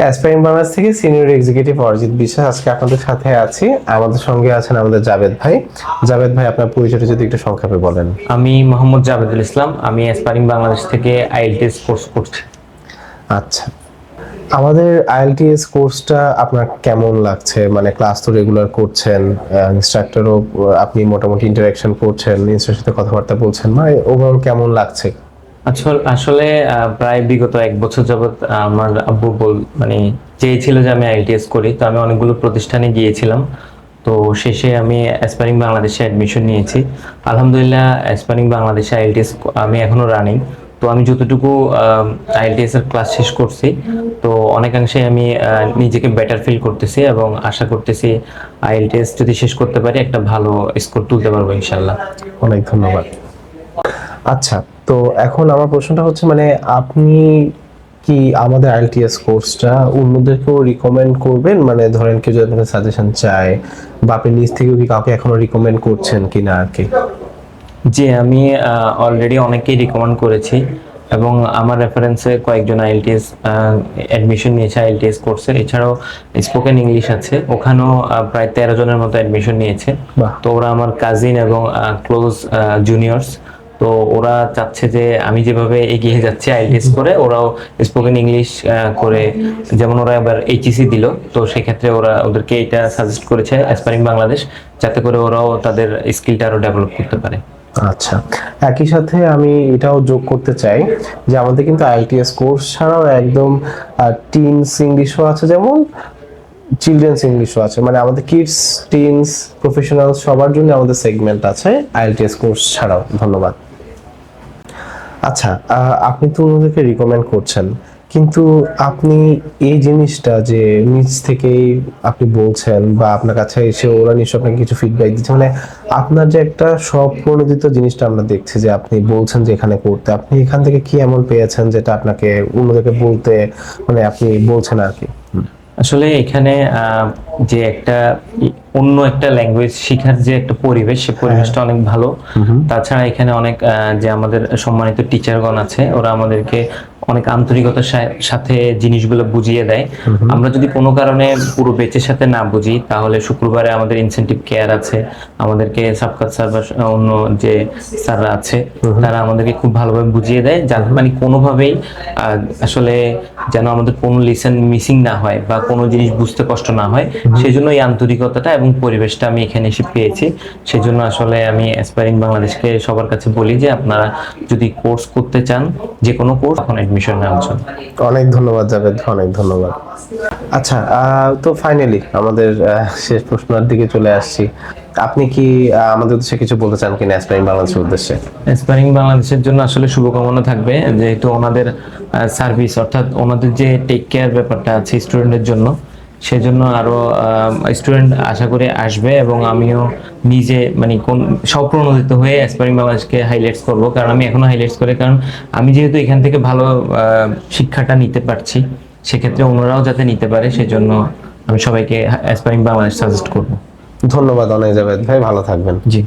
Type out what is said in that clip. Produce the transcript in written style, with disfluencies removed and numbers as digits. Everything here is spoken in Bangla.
অ্যাসপাইরিং বাংলাদেশ থেকে সিনিয়র এক্সিকিউটিভ অরিজিৎ বিশ্বাস আজকে আপনাদের সাথে আছি। আমাদের সঙ্গে আছেন আমাদের জাভেদ ভাই। জাভেদ ভাই, আপনার পরিচয়টা যদি একটু সংক্ষেপে বলেন। আমি মোহাম্মদ জাবেদুল ইসলাম। আমি অ্যাসপাইরিং বাংলাদেশ থেকে আইএলটিএস কোর্স করছি। আচ্ছা, আমাদের আইএলটিএস কোর্সটা আপনার কেমন লাগছে? মানে ক্লাস তো রেগুলার করছেন, ইনস্ট্রাক্টরও আপনি মোটামুটি ইন্টারাকশন করছেন, ইনস্ট্রাক্টরের সাথে কথাবার্তা বলছেন, মানে ওভারঅল কেমন লাগছে? আসলে প্রায় বিগত 1 বছর যাবত আমার আব্বু মানে চেয়েছিল যে আমি আইএলটিএস করি, তো আমি অনেকগুলো প্রতিষ্ঠানে গিয়েছিলাম। তো শেষে আমি অ্যাসপাইরিং বাংলাদেশে অ্যাডমিশন নিয়েছি। আলহামদুলিল্লাহ, অ্যাসপাইরিং বাংলাদেশে আইএলটিএস আমি এখনো রানিং। তো আমি যতটুকু আইএলটিএস এর ক্লাস শেষ করছি, তো অনেকাংশে আমি নিজেকে বেটার ফিল করতেছি এবং আশা করতেছি আইএলটিএস যদি শেষ করতে পারি একটা ভালো স্কোর তুলতে পারবো ইনশাল্লাহ। অনেক ধন্যবাদ। আচ্ছা, তো এখন আমার প্রশ্নটা হচ্ছে, মানে আপনি কি আমাদের আইএলটিএস কোর্সটা অন্যদেরকেও রিকমেন্ড করবেন? মানে ধরেন কেউ যদি আপনাকে সাজেশন চায়, বা আপনি নিজ থেকেও কি কাউকে এখনো রিকমেন্ড করছেন কিনা আর কি? জি, আমি অলরেডি অনেকেই রিকমেন্ড করেছি এবং আমার রেফারেন্সে কয়েকজন আইএলটিএস অ্যাডমিশন নিয়েছে আইএলটিএস কোর্সে। এছাড়াও স্পোকেন ইংলিশ আছে, ওখানেও প্রায় 13 জনের মতো অ্যাডমিশন নিয়েছে। বাহ। তো ওরা আমার কাজিন এবং ক্লোজ জুনিয়র্স। তো ওরা চাচ্ছে যে আমি যেভাবে এগিয়ে যাচ্ছি আইএলটিএস করে, ওরাও স্পোকেন ইংলিশ করে, যেমন ওরা এবার এইচএসি দিল, তো সেক্ষেত্রে ওরা ওদেরকে এটা সাজেস্ট করেছে অ্যাসপাইরিং বাংলাদেশ, যাতে করে ওরাও তাদের স্কিলটা আরো ডেভেলপ করতে পারে। আচ্ছা, একই সাথে আমি এটাও যোগ করতে চাই যে আমাদের কিন্তু আইএলটিএস কোর্স ছাড়াও একদম টিনস ইংলিশও আছে, যেমন চিলড্রেন্স ইংলিশও আছে। মানে আমাদের কিডস, টিনস, প্রফেশনাল সবার জন্য আমাদের সেগমেন্ট আছে আইএলটিএস কোর্স ছাড়াও। ধন্যবাদ। আচ্ছা, আপনি তো ওনাদেরকে রিকমেন্ড করছেন, কিন্তু আপনি এই জিনিসটা যে নিজ থেকেই আপনি বলছেন, বা আপনার কাছে এসে ওরা নিশ্চয় আপনাকে কিছু ফিডব্যাক দিচ্ছে, মানে আপনার যে একটা স্বপ্রণোদিত জিনিসটা আমরা দেখছি যে আপনি বলছেন যে এখানে করতে, আপনি এখান থেকে কি এমন পেয়েছেন যেটা আপনাকে অন্যদেরকে বলতে, মানে আপনি বলছেন আর কি? আসলে এখানে যে একটা অন্য একটা ল্যাঙ্গুয়েজ শেখার যে একটা পরিবেশ, সে পরিবেশটা অনেক ভালো। তাছাড়া এখানে অনেক যে আমাদের সম্মানিত টিচারগণ আছে, ওরা আমাদেরকে অনেক আন্তরিকতার সাথে জিনিসগুলো বুঝিয়ে দেয়। আমরা যদি কোনো কারণে পুরো বেচের সাথে না বুঝি, তাহলে শুক্রবারে আমাদের ইনসেনটিভ কেয়ার আছে, আমাদেরকে সাবকাত স্যার বা অন্য যে স্যাররা আছে, তারা আমাদেরকে খুব ভালোভাবে বুঝিয়ে দেয়, যাতে মানে কোনোভাবেই আসলে যেন আমাদের কোনো লেসন মিসিং না হয় বা কোনো জিনিস বুঝতে কষ্ট না হয়। সেই জন্য এই আন্তরিকতাটা এবং পরিবেশটা আমি এখানে এসে পেয়েছি। সেই জন্য আসলে আমি অ্যাসপাইরিং বাংলাদেশকে সবার কাছে বলি যে আপনারা যদি কোর্স করতে চান, যে কোনো কোর্স, এখন অ্যাডমিশন নেওয়ার জন্য। অনেক ধন্যবাদ জাভেদ, অনেক ধন্যবাদ। আচ্ছা, তো ফাইনালি আমাদের শেষ প্রশ্নের দিকে চলে আসছি। আপনি কি আমাদের উদ্দেশ্যে কিছু বলতে চান কিনা অ্যাসপাইরিং বাংলাদেশের উদ্দেশ্যে? অ্যাসপাইরিং বাংলাদেশের জন্য আসলে শুভকামনা থাকবে, যেহেতু ওনাদের সার্ভিস, অর্থাৎ ওনাদের যে টেক কেয়ার ব্যাপারটা আছে স্টুডেন্টের জন্য, সেজন্য আরো স্টুডেন্ট আশা করে আসবে এবং আমিও নিজে মানে কোন স্বপ্রণোদিত হয়ে অ্যাসপাইরিং বাংলাদেশকে হাইলাইটস করব, কারণ আমি এখনো হাইলাইটস করি, কারণ আমি যেহেতু এখান থেকে ভালো শিক্ষাটা নিতে পারছি, সেক্ষেত্রে ওনারাও যাতে নিতে পারে, সেজন্য আমি সবাইকে অ্যাসপাইরিং বাংলাদেশ সাজেস্ট করব। ধন্যবাদ অনেক জাভেদ ভাই, ভালো থাকবেন। জি।